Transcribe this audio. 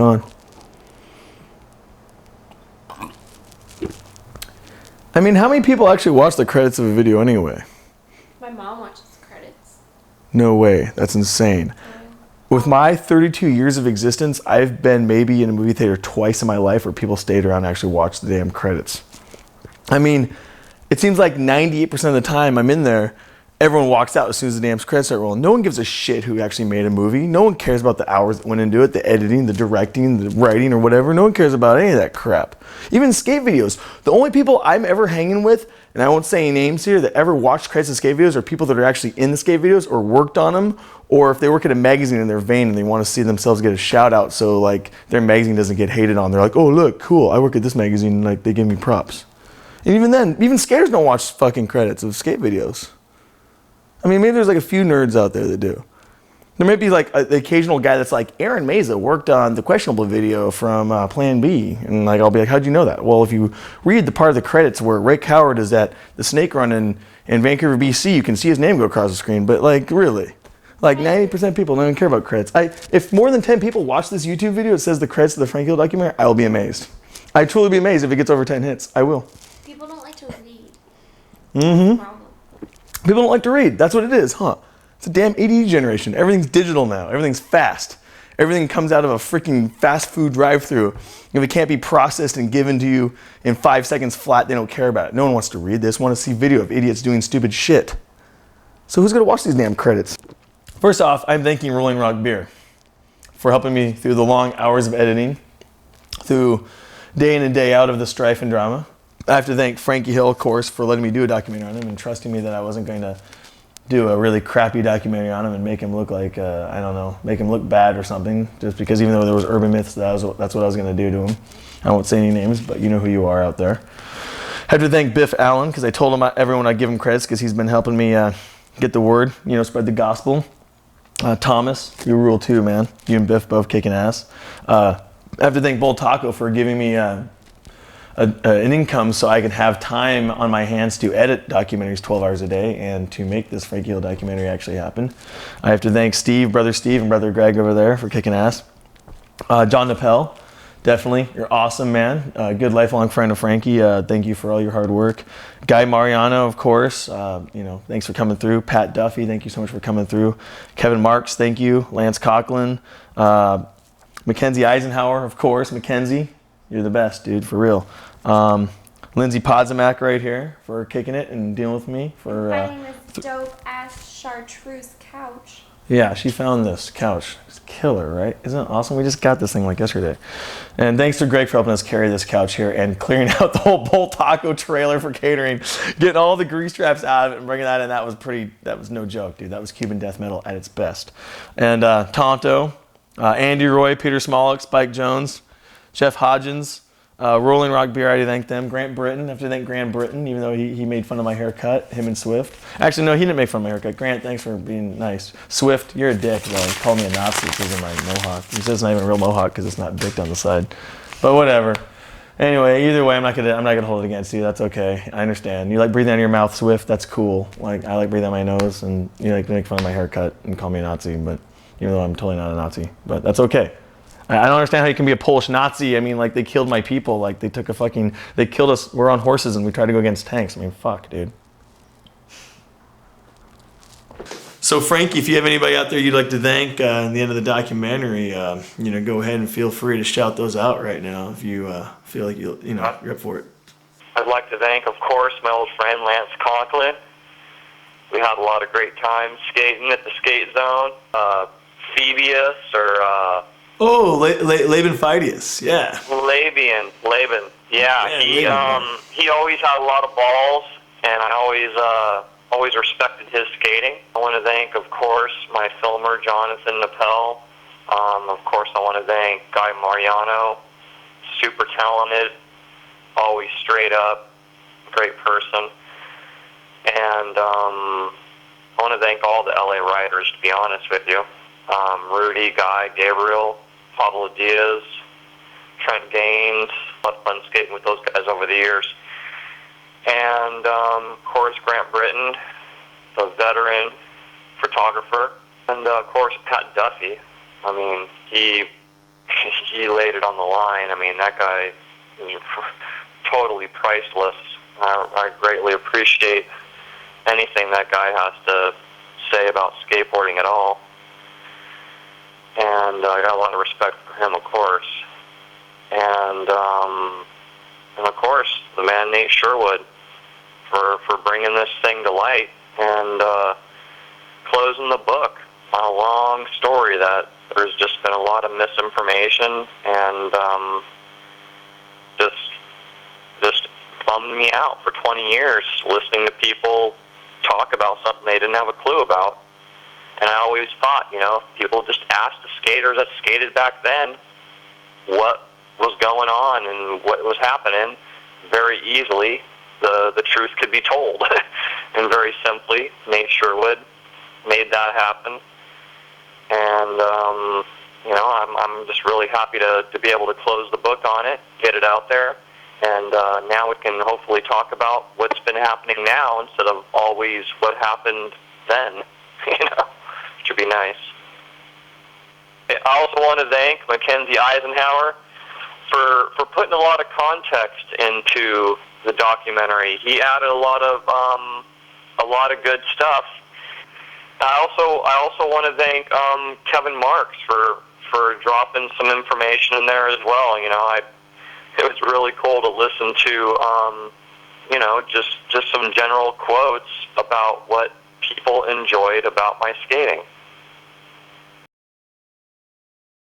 on. I mean, how many people actually watch the credits of a video anyway? My mom watches the credits. No way. That's insane. With my 32 years of existence, I've been maybe in a movie theater twice in my life where people stayed around and actually watched the damn credits. I mean, it seems like 98% of the time I'm in there, everyone walks out as soon as the damn credits start rolling. No one gives a shit who actually made a movie. No one cares about the hours that went into it, the editing, the directing, the writing, or whatever. No one cares about any of that crap. Even skate videos. The only people I'm ever hanging with, and I won't say any names here, that ever watched credits of skate videos are people that are actually in the skate videos or worked on them, or if they work at a magazine in their vein and they want to see themselves get a shout out so like their magazine doesn't get hated on. They're like, oh look, cool, I work at this magazine, and like they give me props. And even then, even skaters don't watch fucking credits of skate videos. I mean, maybe there's like a few nerds out there that do. There might be like the occasional guy that's like, Aaron Meza worked on the questionable video from Plan B. And like, I'll be like, how'd you know that? Well, if you read the part of the credits where Rick Howard is at the snake run in Vancouver, BC, you can see his name go across the screen. But like, really? Like 90% of people don't even care about credits. If more than 10 people watch this YouTube video, it says the credits of the Frankie Hill documentary, I will be amazed. I'd truly be amazed if it gets over 10 hits. I will. People don't like to read. Mm-hmm. People don't like to read. That's what it is, huh? It's a damn ADD generation. Everything's digital now. Everything's fast. Everything comes out of a freaking fast food drive-thru. If it can't be processed and given to you in 5 seconds flat, they don't care about it. No one wants to read this. Want to see video of idiots doing stupid shit. So who's going to watch these damn credits? First off, I'm thanking Rolling Rock Beer for helping me through the long hours of editing, through day in and day out of the strife and drama. I have to thank Frankie Hill, of course, for letting me do a documentary on him and trusting me that I wasn't going to do a really crappy documentary on him and make him look like, I don't know, make him look bad or something, just because even though there was urban myths, that's what I was going to do to him. I won't say any names, but you know who you are out there. I have to thank Biff Allen, because I told him everyone I'd give him credits because he's been helping me get the word, spread the gospel. Thomas, you rule too, man. You and Biff both kicking ass. I have to thank Bull Taco for giving me an income so I can have time on my hands to edit documentaries 12 hours a day and to make this Frankie Hill documentary actually happen. I have to thank Brother Steve and Brother Greg over there for kicking ass. John Nappel, definitely, you're awesome, man. Good lifelong friend of Frankie. Thank you for all your hard work. Guy Mariano, of course, thanks for coming through. Pat Duffy, thank you so much for coming through. Kevin Marks, thank you. Lance Coughlin. Mackenzie Eisenhower, of course. Mackenzie, you're the best, dude, for real. Lindsay Podzamak right here for kicking it and dealing with me. For finding this dope-ass chartreuse couch. Yeah, she found this couch. It's killer, right? Isn't it awesome? We just got this thing like yesterday. And thanks to Greg for helping us carry this couch here and clearing out the whole Bull Taco trailer for catering, getting all the grease traps out of it and bringing that in. That was no joke, dude. That was Cuban death metal at its best. And Tonto, Andy Roy, Peter Smollick, Spike Jones, Jeff Hodgins, Rolling Rock Beer, I have to thank them. Grant Britton, I have to thank Grant Britton, even though he made fun of my haircut, him and Swift. Actually, no, he didn't make fun of my haircut. Grant, thanks for being nice. Swift, you're a dick, though. He called me a Nazi because of my mohawk. He says it's not even a real mohawk because it's not dicked on the side. But whatever. Anyway, either way, I'm not gonna hold it against you. That's okay. I understand. You like breathing out of your mouth, Swift. That's cool. Like I like breathing out my nose, and you like to make fun of my haircut and call me a Nazi. But even though I'm totally not a Nazi, but that's okay. I don't understand how you can be a Polish Nazi. I mean, like, they killed my people. Like, they killed us. We're on horses and we tried to go against tanks. I mean, fuck, dude. So, Frankie, if you have anybody out there you'd like to thank at the end of the documentary, go ahead and feel free to shout those out right now if you feel like you're up for it. I'd like to thank, of course, my old friend Lance Conklin. We had a lot of great times skating at the skate zone. Phoebius or... Laban Phidias, yeah. Laban, yeah. He always had a lot of balls, and I always respected his skating. I want to thank, of course, my filmer, Jonathan Nappel. Of course, I want to thank Guy Mariano, super talented, always straight up, great person. And I want to thank all the LA writers, to be honest with you. Rudy, Guy, Gabriel, Pablo Diaz, Trent Gaines. A lot of fun skating with those guys over the years. And, of course, Grant Britton, the veteran photographer. And, of course, Pat Duffy. I mean, he he laid it on the line. I mean, that guy is totally priceless. I greatly appreciate anything that guy has to say about skateboarding at all. And I got a lot of respect for him, of course. And of course, the man Nate Sherwood for bringing this thing to light and closing the book on a long story that there's just been a lot of misinformation and just bummed me out for 20 years listening to people talk about something they didn't have a clue about. And I always thought, if people just asked the skaters that skated back then what was going on and what was happening, very easily the truth could be told. And very simply, Nate Sherwood made that happen. And, I'm just really happy to be able to close the book on it, get it out there. And now we can hopefully talk about what's been happening now instead of always what happened then, which would be nice. I also want to thank Mackenzie Eisenhower for putting a lot of context into the documentary. He added a lot of good stuff. I also want to thank Kevin Marks for dropping some information in there as well. It was really cool to listen to, just some general quotes about what people enjoyed about my skating.